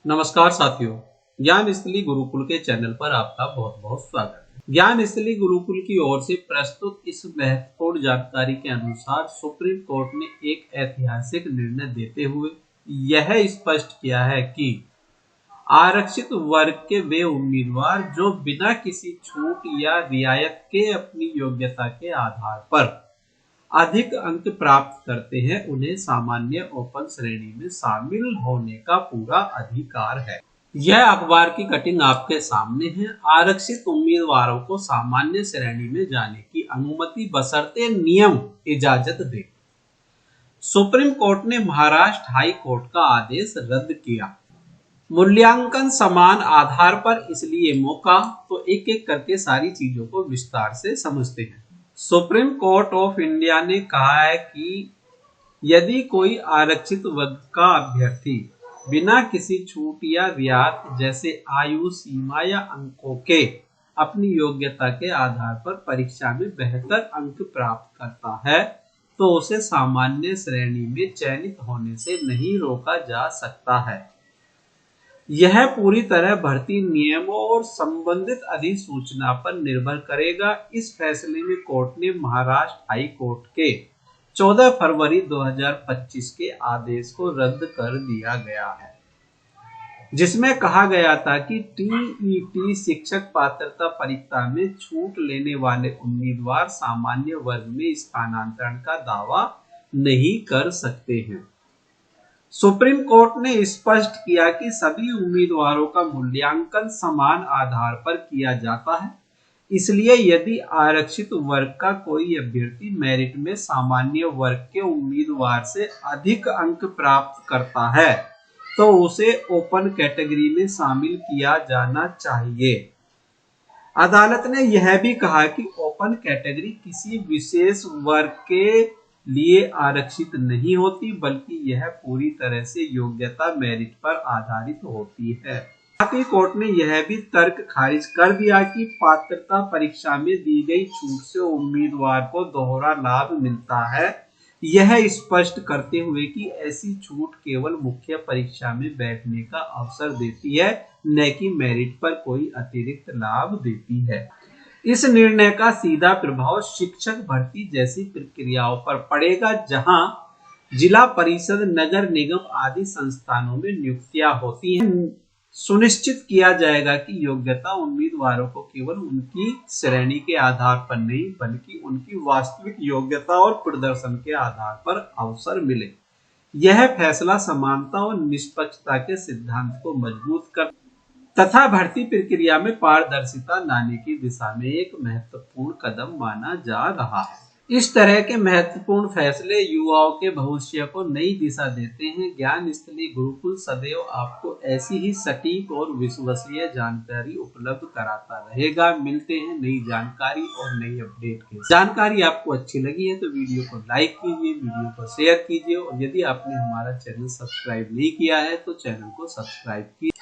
नमस्कार साथियों, ज्ञान स्थली गुरुकुल के चैनल पर आपका बहुत बहुत स्वागत है। ज्ञान स्थली गुरुकुल की ओर से प्रस्तुत इस महत्वपूर्ण जानकारी के अनुसार सुप्रीम कोर्ट ने एक ऐतिहासिक निर्णय देते हुए यह स्पष्ट किया है कि आरक्षित वर्ग के वे उम्मीदवार जो बिना किसी छूट या रियायत के अपनी योग्यता के आधार पर अधिक अंक प्राप्त करते हैं, उन्हें सामान्य ओपन श्रेणी में शामिल होने का पूरा अधिकार है। यह अखबार की कटिंग आपके सामने है। आरक्षित उम्मीदवारों को सामान्य श्रेणी में जाने की अनुमति बशर्ते नियम इजाजत दे। सुप्रीम कोर्ट ने महाराष्ट्र हाई कोर्ट का आदेश रद्द किया। मूल्यांकन समान आधार पर इसलिए मौका, तो एक एक करके सारी चीजों को विस्तार से समझते हैं। सुप्रीम कोर्ट ऑफ इंडिया ने कहा है कि यदि कोई आरक्षित वर्ग का अभ्यर्थी बिना किसी छूट या रियायत जैसे आयु सीमा या अंकों के अपनी योग्यता के आधार पर परीक्षा में बेहतर अंक प्राप्त करता है, तो उसे सामान्य श्रेणी में चयनित होने से नहीं रोका जा सकता है। यह पूरी तरह भर्ती नियमों और संबंधित अधिसूचना पर निर्भर करेगा। इस फैसले में कोर्ट ने महाराष्ट्र हाई कोर्ट के 14 फरवरी 2025 के आदेश को रद्द कर दिया गया है, जिसमें कहा गया था कि टीईटी शिक्षक पात्रता परीक्षा में छूट लेने वाले उम्मीदवार सामान्य वर्ग में स्थानांतरण का दावा नहीं कर सकते हैं। सुप्रीम कोर्ट ने स्पष्ट किया कि सभी उम्मीदवारों का मूल्यांकन समान आधार पर किया जाता है। इसलिए यदि आरक्षित वर्ग का कोई अभ्यर्थी मेरिट में सामान्य वर्ग के उम्मीदवार से अधिक अंक प्राप्त करता है, तो उसे ओपन कैटेगरी में शामिल किया जाना चाहिए। अदालत ने यह भी कहा कि ओपन कैटेगरी किसी विशेष वर्ग के लिए आरक्षित नहीं होती, बल्कि यह पूरी तरह से योग्यता मेरिट पर आधारित होती है। साथ ही कोर्ट ने यह भी तर्क खारिज कर दिया कि पात्रता परीक्षा में दी गई छूट से उम्मीदवार को दोहरा लाभ मिलता है, यह स्पष्ट करते हुए कि ऐसी छूट केवल मुख्य परीक्षा में बैठने का अवसर देती है, न कि मेरिट पर कोई अतिरिक्त लाभ देती है। इस निर्णय का सीधा प्रभाव शिक्षक भर्ती जैसी प्रक्रियाओं पर पड़ेगा, जहां जिला परिषद, नगर निगम आदि संस्थानों में नियुक्तियां होती हैं। सुनिश्चित किया जाएगा कि योग्यता उम्मीदवारों को केवल उनकी श्रेणी के आधार पर नहीं, बल्कि उनकी वास्तविक योग्यता और प्रदर्शन के आधार पर अवसर मिले। यह फैसला समानता और निष्पक्षता के सिद्धांत को मजबूत कर तथा भर्ती प्रक्रिया में पारदर्शिता लाने की दिशा में एक महत्वपूर्ण कदम माना जा रहा है। इस तरह के महत्वपूर्ण फैसले युवाओं के भविष्य को नई दिशा देते हैं। ज्ञान स्थली गुरुकुल सदैव आपको ऐसी ही सटीक और विश्वसनीय जानकारी उपलब्ध कराता रहेगा। मिलते हैं नई जानकारी और नई अपडेट के। जानकारी आपको अच्छी लगी है तो वीडियो को लाइक कीजिए, वीडियो को शेयर कीजिए, और यदि आपने हमारा चैनल सब्सक्राइब नहीं किया है तो चैनल को सब्सक्राइब कीजिए।